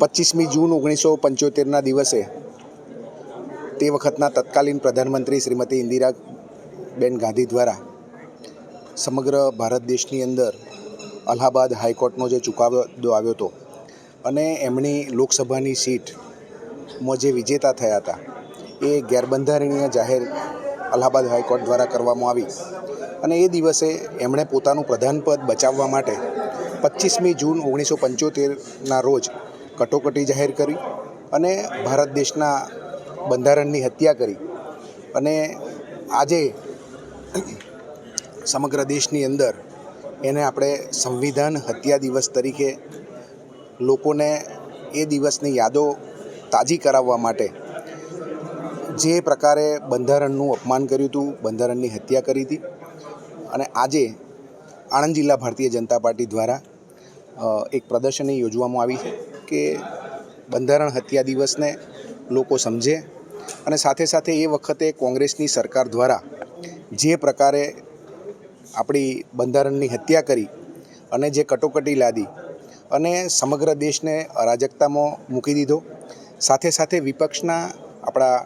25મી જૂન 1975ના દિવસે તે વખતના તત્કાલીન પ્રધાનમંત્રી શ્રીમતી ઇન્દિરાબેન ગાંધી દ્વારા સમગ્ર ભારત દેશની અંદર અલ્હાબાદ હાઈકોર્ટનો જે ચુકાદો આવ્યો હતો અને એમની લોકસભાની સીટમાં જે વિજેતા થયા હતા એ ગેરબંધારણીય જાહેર અલ્હાબાદ હાઈકોર્ટ દ્વારા કરવામાં આવી અને એ દિવસે એમણે પોતાનું પ્રધાનપદ બચાવવા માટે 25મી જૂન 1975ના રોજ કટોકટી જાહેર કરી અને ભારત દેશના બંધારણની હત્યા કરી અને આજે સમગ્ર દેશની અંદર એને આપણે સંવિધાન હત્યા દિવસ તરીકે લોકોને એ દિવસની યાદો તાજી કરાવવા માટે જે પ્રકારે બંધારણનું અપમાન કર્યું હતું, બંધારણની હત્યા કરી હતી અને આજે આણંદ જિલ્લા ભારતીય જનતા પાર્ટી દ્વારા એક પ્રદર્શની યોજવામાં આવી છે કે બંધારણ હત્યા દિવસને લોકો સમજે અને સાથે સાથે એ વખતે કોંગ્રેસની સરકાર દ્વારા જે પ્રકારે આપણી બંધારણની હત્યા કરી અને જે કટોકટી લાદી અને સમગ્ર દેશને અરાજકતામાં મૂકી દીધો, સાથે સાથે વિપક્ષના આપણા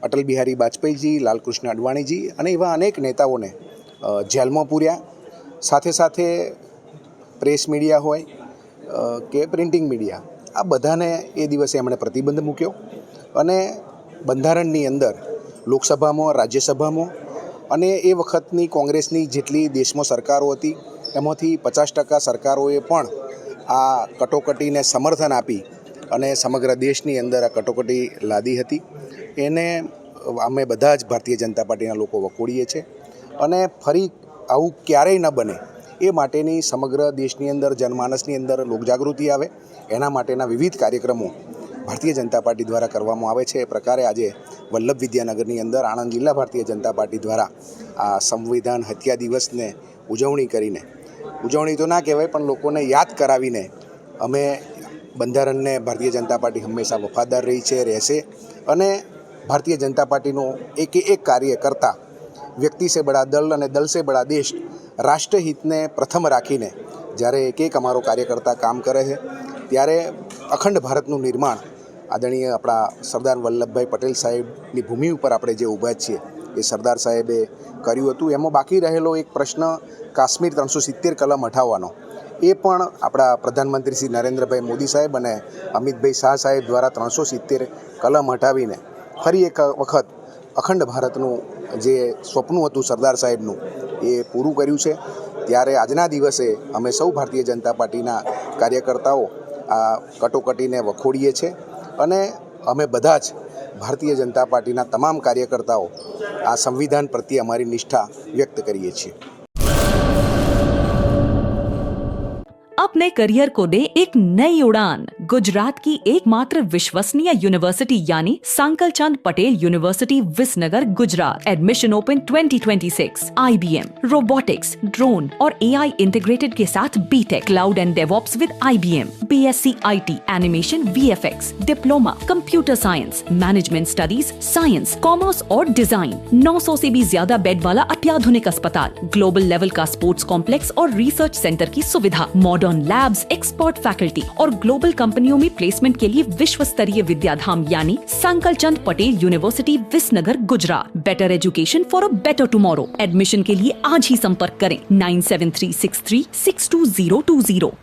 અટલ બિહારી વાજપેયીજી, લાલકૃષ્ણ અડવાણીજી અને એવા અનેક નેતાઓને જેલમાં પૂર્યા, સાથે સાથે પ્રેસ મીડિયા હોય કે પ્રિન્ટિંગ મીડિયા, આ બધાને એ દિવસે એમણે પ્રતિબંધ મૂક્યો અને બંધારણની અંદર લોકસભામાં, રાજ્યસભામાં અને એ વખતની કોંગ્રેસની જેટલી દેશમાં સરકારો હતી એમાંથી 50% સરકારોએ પણ આ કટોકટીને સમર્થન આપી અને સમગ્ર દેશની અંદર આ કટોકટી લાદી હતી. એને અમે બધા જ ભારતીય જનતા પાર્ટીના લોકો વખોડીએ છીએ અને ફરી આવું ક્યારેય ન બને એ માટેની સમગ્ર દેશની અંદર, જનમાનસની અંદર લોકજાગૃતિ આવે એના માટેના વિવિધ કાર્યક્રમો ભારતીય જનતા પાર્ટી દ્વારા કરવામાં આવે છે. એ પ્રકારે આજે વલ્લભ વિદ્યાનગરની અંદર આણંદ જિલ્લા ભારતીય જનતા પાર્ટી દ્વારા આ સંવિધાન હત્યા દિવસને ઉજવણી કરીને, ઉજવણી તો ના કહેવાય પણ લોકોને યાદ કરાવીને અમે બંધારણને ભારતીય જનતા પાર્ટી હંમેશા વફાદાર રહી છે, રહેશે અને ભારતીય જનતા પાર્ટીનું એક કાર્ય કરતા વ્યક્તિ સે બડા દલ અને દલ સે બડા દેશ, રાષ્ટ્રહિતને પ્રથમ રાખીને જ્યારે એક અમારો કાર્યકર્તા કામ કરે છે ત્યારે અખંડ ભારતનું નિર્માણ આદરણીય આપણા સરદાર વલ્લભભાઈ પટેલ સાહેબની ભૂમિ ઉપર આપણે જે ઊભા છીએ એ સરદાર સાહેબે કર્યું હતું. એમાં બાકી રહેલો એક પ્રશ્ન કાશ્મીર 370 કલમ હટાવવાનો, એ પણ આપણા પ્રધાનમંત્રી શ્રી નરેન્દ્રભાઈ મોદી સાહેબ અને અમિતભાઈ શાહ સાહેબ દ્વારા 370 કલમ હટાવીને ફરી એક વખત અખંડ ભારતનું જે સ્વપ્ન હતું સરદાર સાહેબનું એ પૂરું કર્યું છે. ત્યારે આજના દિવસે અમે સૌ ભારતીય જનતા પાર્ટીના કાર્યકર્તાઓ આ કટોકટીને વખોડીએ છીએ અને અમે બધા જ ભારતીય જનતા પાર્ટીના તમામ કાર્યકર્તાઓ આ સંવિધાન પ્રત્યે અમારી નિષ્ઠા વ્યક્ત કરીએ છીએ. अपने करियर को दे एक नई उड़ान। गुजरात की एकमात्र विश्वसनीय यूनिवर्सिटी यानी Sankal Chand Patel university Visnagar Gujarat. Admission open 2026। IBM, robotics, drone और AI इंटीग्रेटेड के साथ BTech, cloud and DevOps with IBM, BSc IT, animation, VFX, diploma, computer science, management studies, science, commerce और डिजाइन। 900 से भी ज्यादा बेड वाला अत्याधुनिक अस्पताल, ग्लोबल लेवल का स्पोर्ट्स कॉम्प्लेक्स और रिसर्च सेंटर की सुविधा, मॉडर्न लैब्स, एक्सपर्ट फैकल्टी और ग्लोबल कंपनियों में प्लेसमेंट के लिए विश्व स्तरीय विद्याधाम यानी Sankal Chand Patel university Visnagar Gujarat. Better education for a better tomorrow. एडमिशन के लिए आज ही संपर्क करें 9736362020।